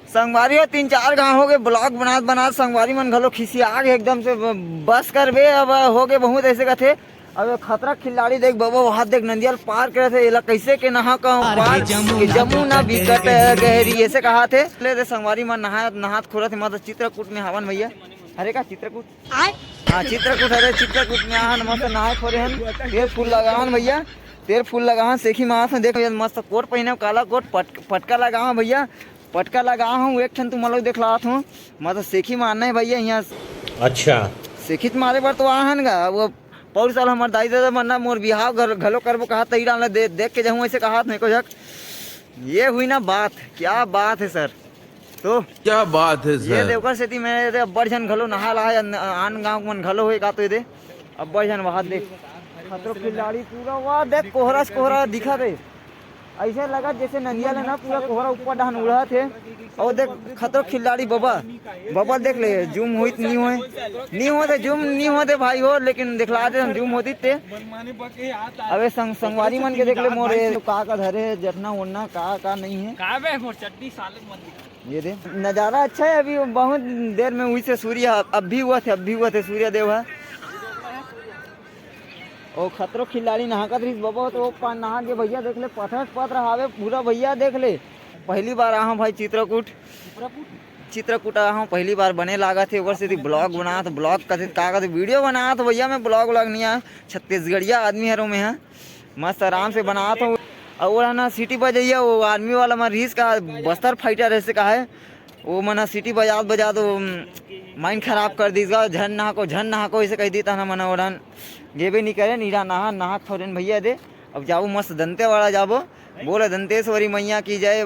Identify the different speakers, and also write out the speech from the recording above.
Speaker 1: संगवारी हो 3-4 गाँव हो गए ब्लॉग बनात संगवारी मन घलो खिसिया गए एकदम से बस कर बे अब हो गए बहुत ऐसे कथे। अब खतरा खिलाड़ी देख बाबा वहाँ देख नंदियल पार करे थे एला कैसे के नहा पार के जमुना बिकट गहरी ऐसे कहा थे ले दे संगवारी मन नहात खोरत मत चित्रकूट में हवन भैया। अरे का चित्रकूट हाँ चित्रकूट अरे चित्रकूट में आहन मस्त नहाए खोरे हन तेल फूल लगावन भैया तेल फूल लगावन सेखी मास देख मस्त कोट पहने काला कोट पटका लगावा भैया पटका लगा हूँ एक ठन तुम लोग देख ला हूँ मतलब सेखी मारना है भैया यहाँ। अच्छा सेखी मारे बार तो आहन गा वो पौर साल हमारे दाई दादा मरना मोर बिहाव घलो करबो कहा तई डाल देख के जाऊँ ऐसे कहा मेरे को झक ये हुई ना बात क्या बात है सर तो
Speaker 2: क्या बात है सर।
Speaker 1: ये देवकर सेती मेरे अब्बड़ झन घलो नहा ला आन गाँव मन घलो हुए का तो ये दे अब्बड़ झन वहाँ देख खतरो खिलाड़ी पूरा वहाँ देख कोहरा दिखा दे ऐसे लगा जैसे नंदिया ना पूरा कोहरा ऊपर डहान उड़ा थे और देख खतरो खिलाड़ी बबल देख ले जूम हुई नहीं होते जूम नहीं होते भाई हो लेकिन दिखला दे जूम होती थे। अबे संगवारी मन के देख ले मोरे का धरे जटना उड़ना का नहीं है ये दे नज़ारा अच्छा है। अभी बहुत देर में हुई से सूर्य अब भी हुआ थे सूर्य देव है और खतरो खिलाड़ी नहाकर रही बाबा तो वो नहा के भैया देख ले पथ रहावे पूरा भैया देख ले पहली बार आहा भाई चित्रकूट आहा पहली बार बने लागा थे ऊपर से ब्लॉग बना तो ब्लॉग का वीडियो बना तो भैया मैं ब्लॉग नहीं आया छत्तीसगढ़िया आदमी हरों में है मस्त आराम से बना तो और ना सिटी बजाइए वो आर्मी वाला मैं रीस का बस्तर फाइटर ऐसे का है वो मना सिटी बजा तो माइंड खराब कर दीगा झन नहा को ऐसे कह दी था ना मना उड़ान गेबे नहीं करे नीरा नहा खोरेन भैया दे अब जाओ मस्त दंते वाला जाबो बोले दंतेश्वरी मैया की जय।